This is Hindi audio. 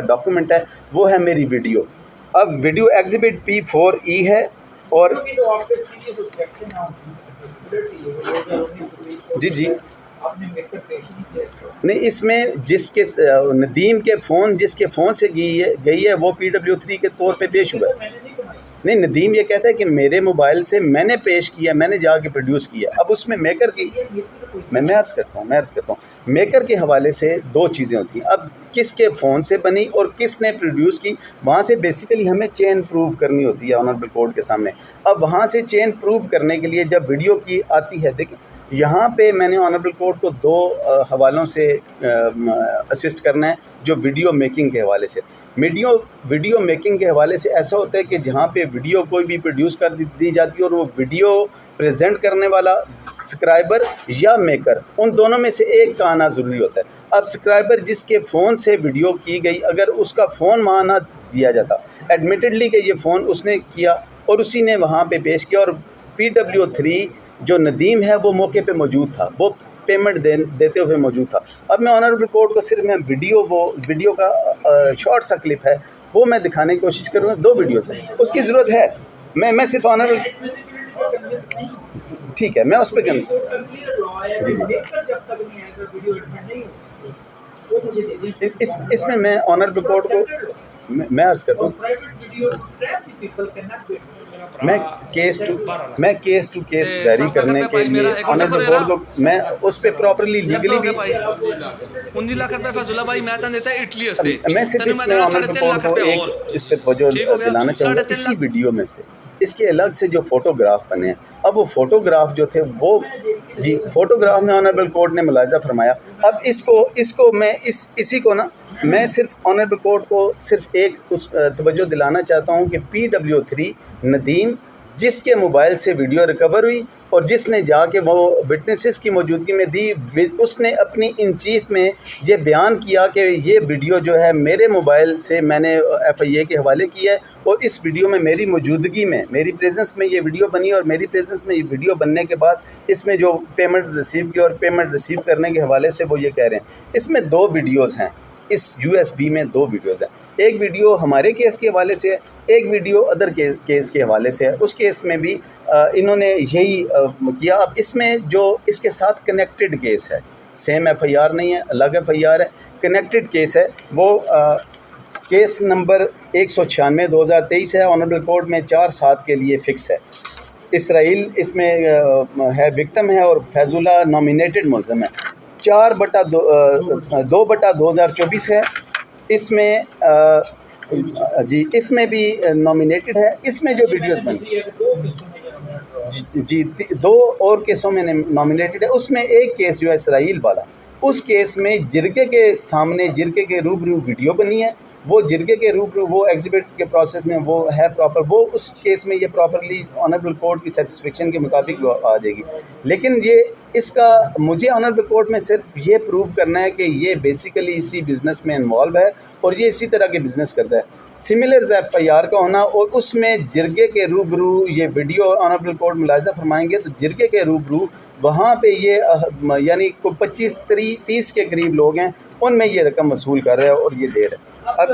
डॉक्यूमेंट है वो है मेरी वीडियो। अब वीडियो एग्जिबिट P4E है और जी जी नहीं, इसमें जिसके नदीम के फ़ोन जिसके फ़ोन से गई है वो PW3 के तौर पे पेश हुआ है। नहीं, नदीम ये कहता है कि मेरे मोबाइल से मैंने पेश किया, मैंने जाके प्रोड्यूस किया। अब उसमें मेकर की मैं अर्ज़ करता हूँ मेकर के हवाले से दो चीज़ें होती हैं। अब किसके फ़ोन से बनी और किसने प्रोड्यूस की, वहाँ से बेसिकली हमें चेन प्रूव करनी होती है ऑनरेबल कोर्ट के सामने। अब वहाँ से चेन प्रूव करने के लिए जब वीडियो की आती है, देखिए यहाँ पे मैंने ऑनरेबल कोर्ट को दो हवालों से असिस्ट करना है। जो वीडियो मेकिंग के हवाले से, वीडियो मेकिंग के हवाले से ऐसा होता है कि जहाँ पे वीडियो कोई भी प्रोड्यूस कर दी जाती है और वो वीडियो प्रेजेंट करने वाला सब्सक्राइबर या मेकर, उन दोनों में से एक का आना ज़रूरी होता है। अब सब्सक्राइबर जिसके फ़ोन से वीडियो की गई, अगर उसका फ़ोन वहाँ ना दिया जाता, एडमिटेडली कि ये फ़ोन उसने किया और उसी ने वहाँ पे पेश किया, और PW3 जो नदीम है वो मौके पे मौजूद था, वो पेमेंट देते हुए मौजूद था। अब मैं ऑनरेबल कोर्ट को सिर्फ मैं वीडियो का शॉर्ट सा क्लिप है वो मैं दिखाने की कोशिश करूँगा। दो वीडियोस है, उसकी ज़रूरत है। मैं सिर्फ ऑनरेबल, ठीक है, मैं उस पर जी इसमें मैं ऑनरेबल कोर्ट को मैं अर्ज़ करता हूँ, मैं केस टू केस वेरी करने के लिए ऑनरेबल कोर्ट को मैं उस पर प्रॉपरली लीगली भी 19 लाख रुपए फैजुल्ला भाई मैं तन देता इटली मैं सिर्फ इसमें ऑनरेबल कोर्ट को एक इस पे तवज्जो दिलाना चाहूँगा। इसी वीडियो में से इसके अलग से जो फ़ोटोग्राफ बने हैं, अब वो फ़ोटोग्राफ जो थे वो जी फ़ोटोग्राफ में ऑनरेबल कोर्ट ने मुलाहिज़ा फरमाया। अब इसको मैं इसी को ना मैं सिर्फ ऑनरेबल कोर्ट को सिर्फ एक उस तवज्जो दिलाना चाहता हूँ कि PW3 नदीम जिसके मोबाइल से वीडियो रिकवर हुई और जिसने जाके वो विटनेसेस की मौजूदगी में दी, उसने अपनी इन चीफ में ये बयान किया कि ये वीडियो जो है मेरे मोबाइल से मैंने FIA के हवाले किया है और इस वीडियो में मेरी मौजूदगी में, मेरी प्रेजेंस में ये वीडियो बनी और मेरी प्रेजेंस में ये वीडियो बनने के बाद इसमें जो पेमेंट रिसीव की और पेमेंट रिसीव करने के हवाले से वो ये कह रहे हैं। इसमें दो वीडियोज़ हैं, इस USB में दो वीडियोज़ हैं। एक वीडियो हमारे केस के हवाले से है, एक वीडियो अदर केस के हवाले से है। उस केस में भी इन्होंने यही किया। अब इसमें जो इसके साथ कनेक्टेड केस है, सेम FIR नहीं है, अलग FIR है, कनेक्टेड केस है। वो केस नंबर 196/2023 है। ऑनरेबल कोर्ट में 4/7 के लिए फ़िक्स है। इसराइल इसमें है विक्टिम है और फैजुल्ला नॉमिनेटेड मुल्ज़िम है। 4/2/2024 है। इसमें जी इसमें भी नॉमिनेटेड है। इसमें जो वीडियोस बनी जी 2 और केसों में नॉमिनेटेड है। उसमें एक केस जो है इसराइल वाला, उस केस में जिरगे के सामने जिरगे के रूबरू वीडियो बनी है। वो जिरगे के रूबरू वो एग्जिबिट के प्रोसेस में वो है प्रॉपर, वो उस केस में ये प्रॉपरली ऑनरेबल कोर्ट की सेटिस्फेक्शन के मुताबिक आ जाएगी। लेकिन ये इसका मुझे ऑनरेबल कोर्ट में सिर्फ ये प्रूव करना है कि ये बेसिकली इसी बिज़नेस में इन्वॉल्व है और ये इसी तरह के बिज़नेस करता है। सिमिलर FIR का होना और उसमें जिरगे के रूबरू ये वीडियो ऑनरेबल कोर्ट मुलाहिज़ा फरमाएंगे तो जिरगे के रूबरू वहाँ पे ये यानी 25-30 के करीब लोग हैं, उनमें ये रकम वसूल कर रहा है और ये दे रहा है। अब